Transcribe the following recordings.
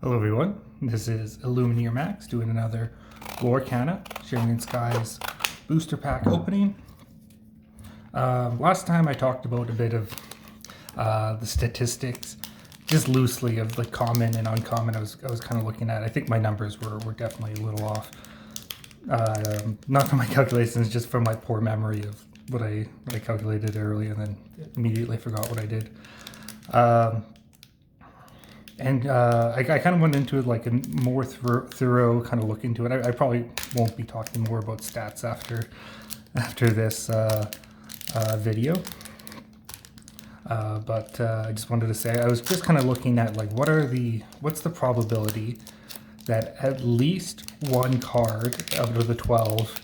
Hello everyone, this is Illumineer Max doing another Lorcana Shimmering Skies booster pack opening. Last time I talked about a bit of the statistics, just loosely, of like common and uncommon. I was kind of looking at. I think my numbers were definitely a little off. Not from my calculations, just from my poor memory of what I calculated earlier and then immediately forgot what I did. I kind of went into it like a more thorough kind of look into it. I probably won't be talking more about stats after this video. But I just wanted to say, I was just kind of looking at like what's the probability that at least one card out of the 12,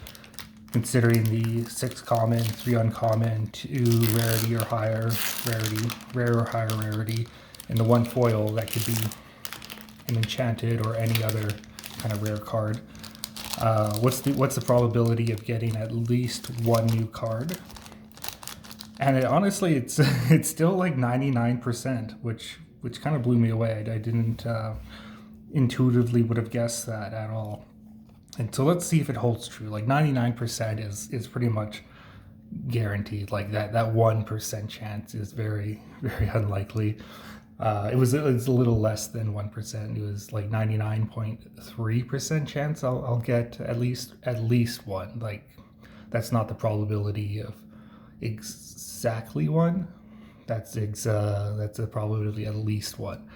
considering the 6 common, 3 uncommon, 2 rarity or higher rarity, rare or higher rarity, and the 1 foil that could be an enchanted or any other kind of rare card. What's the probability of getting at least one new card? And honestly, it's still like 99%, which kind of blew me away. I didn't intuitively would have guessed that at all. And so let's see if it holds true. Like 99% is pretty much guaranteed. Like that 1% chance is very, very unlikely. It was a little less than 1%. It was like 99.3% chance I'll get at least one. Like that's not the probability of exactly one. That's a probability at least one.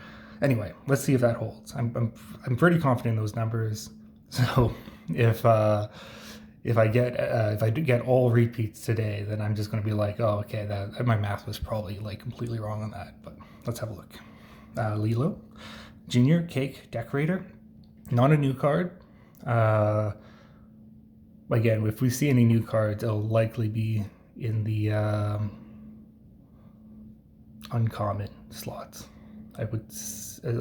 Anyway, let's see if that holds. I'm pretty confident in those numbers. So if I do get all repeats today, then I'm just going to be like, oh, okay, that my math was probably like completely wrong on that. But let's have a look. Lilo, Junior Cake Decorator, not a new card. Again, if we see any new cards, it'll likely be in the uncommon slots. I would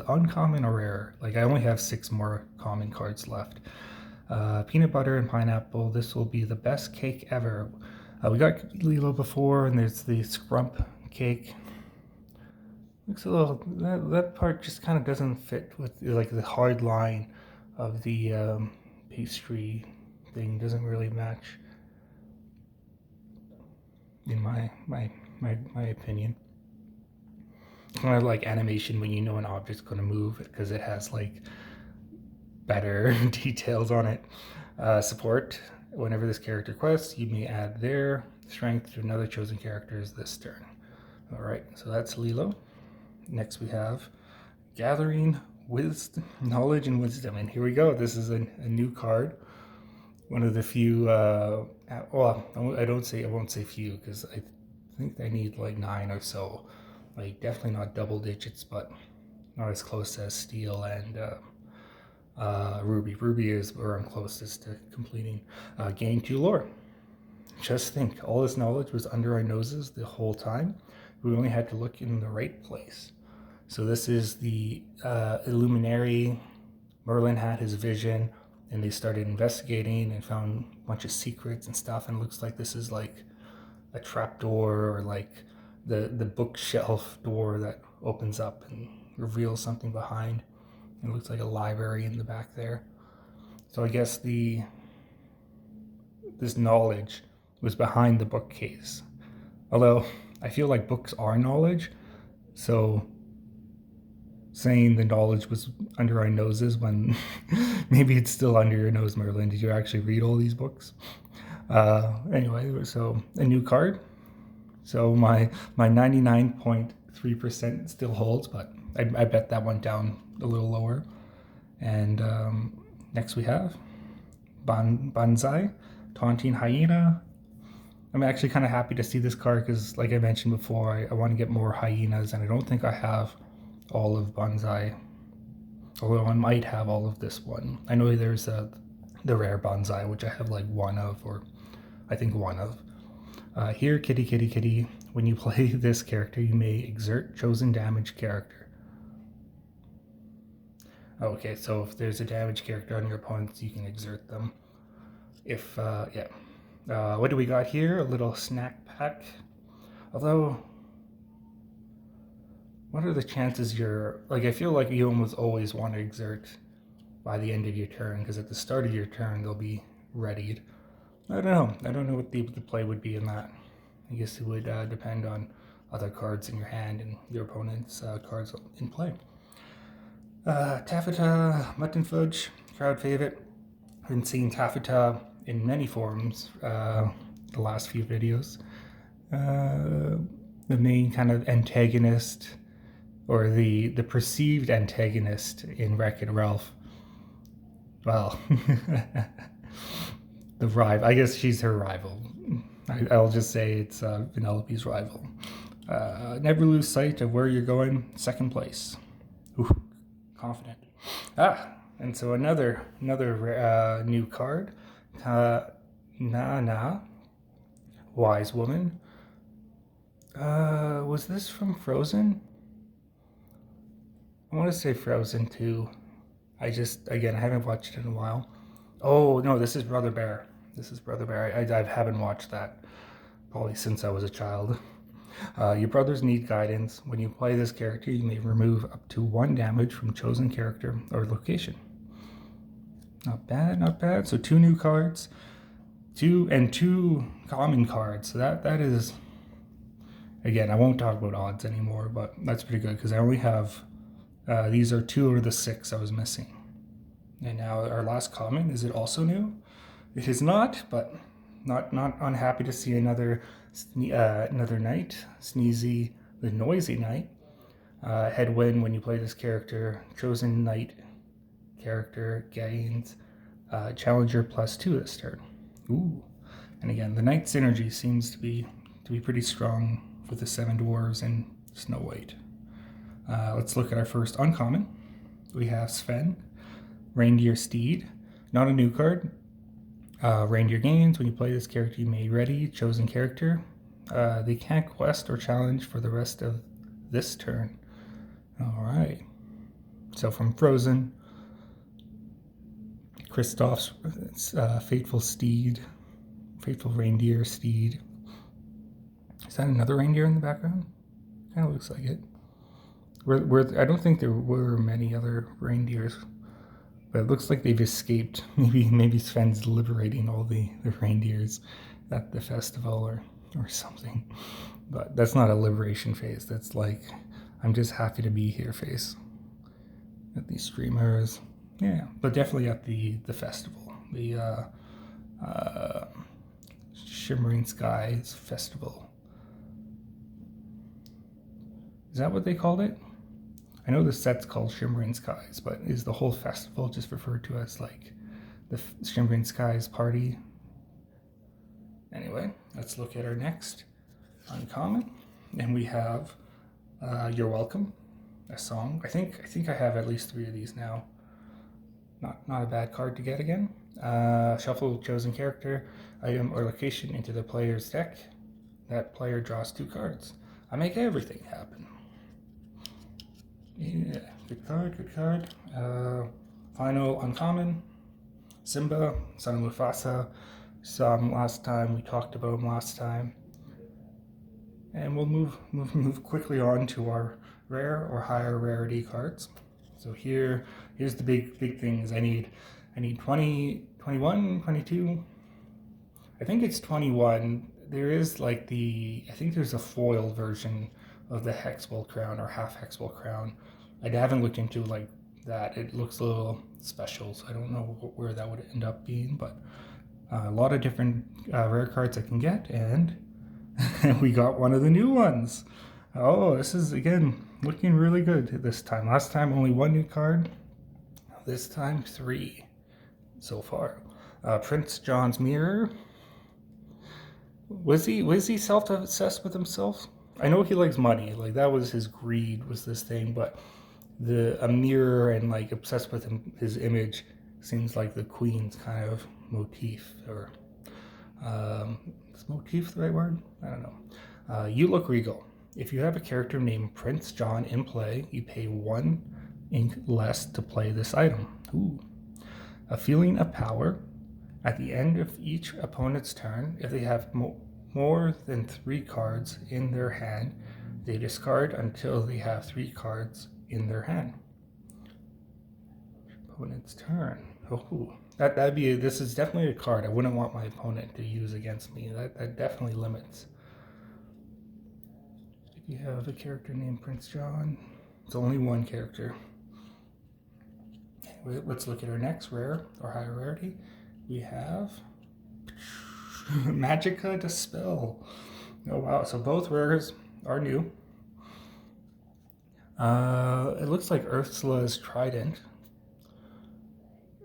uncommon or rare. Like I only have 6 more common cards left. Peanut butter and pineapple. This will be the best cake ever. We got Lilo before, and there's the scrump cake. Looks a little. That part just kind of doesn't fit with like the hard line of the pastry thing. Doesn't really match, in my opinion. Kind of like animation when you know an object's going to move because it has like better details on it. Support. Whenever this character quests, you may add their strength to another chosen character's this turn. All right, so that's Lilo. Next we have Gathering Wisdom, Knowledge and Wisdom, and here we go. This is a new card. One of the few. Well, I won't say few because I think I need like 9 or so. Like definitely not double digits, but not as close as Steel and Ruby. Ruby is where I'm closest to completing. Gain 2 lore. Just think, all this knowledge was under our noses the whole time. We only had to look in the right place. So this is the Illuminary. Merlin had his vision, and they started investigating and found a bunch of secrets and stuff. And it looks like this is like a trapdoor or like the bookshelf door that opens up and reveals something behind. It looks like a library in the back there. So I guess this knowledge was behind the bookcase. Although I feel like books are knowledge, so saying the knowledge was under our noses when maybe it's still under your nose, Merlin. Did you actually read all these books? Anyway, so a new card. So my 99.3% still holds, but I bet that went down a little lower. And next we have Banzai, Taunting Hyena. I'm actually kind of happy to see this card because, like I mentioned before, I want to get more hyenas, and I don't think I have all of Banzai, although I might have all of this one. I know there's the rare Banzai, which I have like one of, or I think one of. Here, kitty, kitty, kitty. When you play this character, you may exert chosen damage character. Okay, so if there's a damage character on your opponents, you can exert them. If, yeah. What do we got here? A little snack pack. Although, What are the chances you're, like, I feel like you almost always want to exert by the end of your turn, because at the start of your turn, they'll be readied. I don't know. I don't know what the play would be in that. I guess it would depend on other cards in your hand and your opponent's cards in play. Taffeta, Mutton Fudge, crowd favorite. I've been seeing Taffeta in many forms the last few videos. The main kind of antagonist, or the perceived antagonist in Wreck-It Ralph. Well, the rival. I guess she's her rival. I'll just say it's Vanellope's rival. Never lose sight of where you're going. Second place. Ooh, confident. And so another new card. Nana, wise woman. Was this from Frozen? I want to say Frozen 2. I haven't watched it in a while. Oh, no, this is Brother Bear. I haven't watched that probably since I was a child. Your brothers need guidance. When you play this character, you may remove up to 1 damage from chosen character or location. Not bad, not bad. So 2 new cards, 2 common cards. So that is, again, I won't talk about odds anymore, but that's pretty good because I only have, these are 2 of the 6 I was missing. And now our last common, is it also new? It is not, but not unhappy to see another knight, Sneezy the Noisy Knight. Headwind, when you play this character, chosen knight character gains challenger +2 this turn. Ooh. And again, the knight synergy seems to be pretty strong with the 7 dwarves and Snow White. Let's look at our first uncommon. We have Sven, Reindeer Steed. Not a new card. Reindeer gains. When you play this character, you may ready chosen character. They can't quest or challenge for the rest of this turn. Alright. So from Frozen, Kristoff's Fateful Reindeer Steed. Is that another reindeer in the background? Kind of looks like it. I don't think there were many other reindeers, but it looks like they've escaped. Maybe Sven's liberating all the reindeers at the festival or something. But that's not a liberation phase. That's like, I'm just happy to be here phase. At these streamers. Yeah, but definitely at the festival. The Shimmering Skies Festival. Is that what they called it? I know the set's called Shimmering Skies, but is the whole festival just referred to as like the Shimmering Skies party? Anyway, let's look at our next uncommon. And we have You're Welcome, a song. I think I have at least 3 of these now. Not a bad card to get again. Shuffle chosen character, item, or location into the player's deck. That player draws 2 cards. I make everything happen. Yeah, good card. Final uncommon, Simba, son of Mufasa. Saw him last time. We talked about him last time. And we'll move quickly on to our rare or higher rarity cards. So here's the big things. I need 20, 21, 22. I think it's 21. There is like I think there's a foil version of the Hexwell crown or half Hexwell crown. I haven't looked into like that. It looks a little special, so I don't know where that would end up being, but a lot of different rare cards I can get, and we got one of the new ones. Oh, this is, again, looking really good this time. Last time, only 1 new card. This time, 3 so far. Prince John's Mirror. Was he self-obsessed with himself? I know he likes money. Like, that was his greed, was this thing, but a mirror and, like, obsessed with his image seems like the Queen's kind of motif, or is motif the right word? I don't know. You look regal. If you have a character named Prince John in play, you pay 1 ink less to play this item. Ooh. A feeling of power. At the end of each opponent's turn, if they have more than 3 cards in their hand, They discard until they have 3 cards in their hand. Opponent's turn. Oh, this is definitely a card I wouldn't want my opponent to use against me. That definitely limits. If you have a character named Prince John, it's only one character. Anyway, let's look at our next rare or higher rarity. We have Magicka Dispel. Oh wow, so both rares are new. It looks like Ursula's Trident.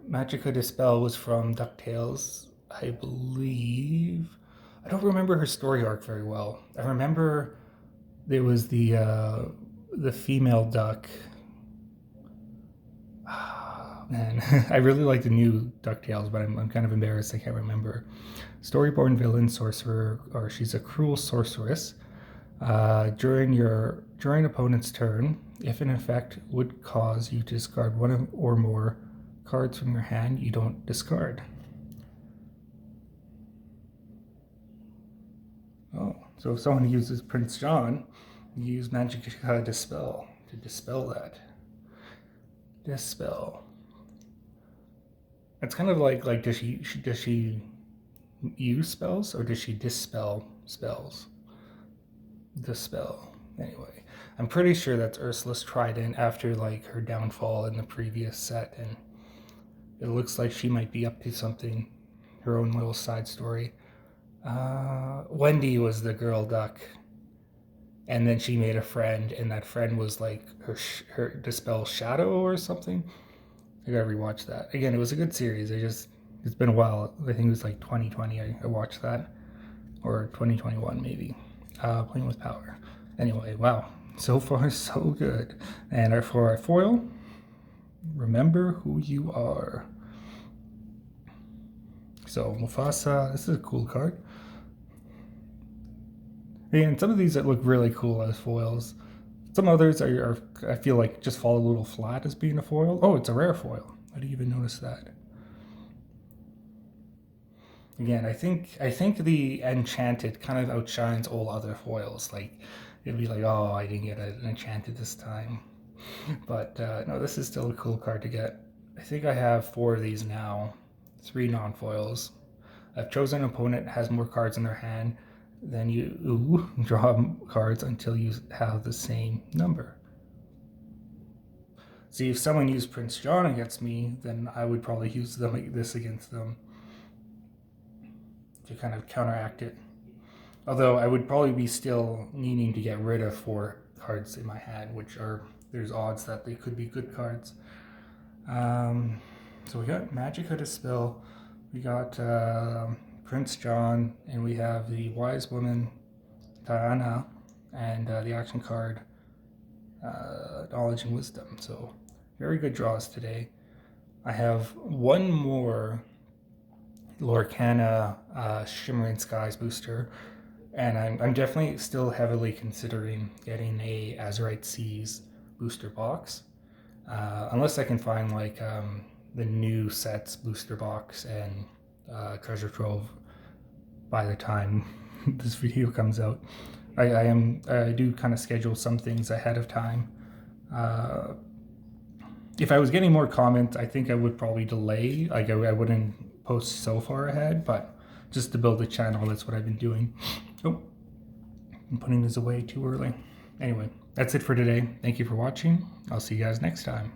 Magicka Dispel was from DuckTales, I believe. I don't remember her story arc very well. I remember there was the female duck. Man, I really like the new DuckTales, but I'm kind of embarrassed I can't remember. Storyborn villain sorcerer, or she's a cruel sorceress. During opponent's turn, if an effect would cause you to discard one or more cards from your hand, you don't discard. Oh, so if someone uses Prince John, you use Magicka Dispel to dispel that. Dispel. It's kind of like does she use spells or does she dispel spells? Dispel. Anyway, I'm pretty sure that's Ursula's Trident after like her downfall in the previous set, and it looks like she might be up to something, her own little side story. Wendy was the girl duck, and then she made a friend, and that friend was like her Dispel Shadow or something. I gotta rewatch that. Again, it was a good series. It's been a while. I think it was like 2020 I watched that, or 2021 maybe. Playing with Power. Anyway, wow. So far, so good. And for our foil, remember who you are. So Mufasa, this is a cool card. And some of these that look really cool as foils. Some others are I feel like just fall a little flat as being a foil. Oh, it's a rare foil. I didn't even notice that. Again, I think the Enchanted kind of outshines all other foils. Like, it'd be like, oh, I didn't get an Enchanted this time. But no, this is still a cool card to get. I think I have 4 of these now. 3 non-foils. I've chosen an opponent has more cards in their hand. Then you draw cards until you have the same number. See, if someone used Prince John against me, then I would probably use them like this against them to kind of counteract it. Although I would probably be still needing to get rid of 4 cards in my hand, which are, there's odds that they could be good cards. So we got Magicka Dispel, we got Prince John, and we have the Wise Woman Diana, and the action card Knowledge and Wisdom. So very good draws today. I have one more Lorcana Shimmering Skies booster, and I'm definitely still heavily considering getting a Azurite Seas booster box, unless I can find like the new sets booster box and treasure trove by the time this video comes out. I do kind of schedule some things ahead of time. If I was getting more comments, I think I would probably delay. Like I wouldn't post so far ahead, but just to build the channel, that's what I've been doing. Oh, I'm putting this away too early. Anyway, that's it for today. Thank you for watching. I'll see you guys next time.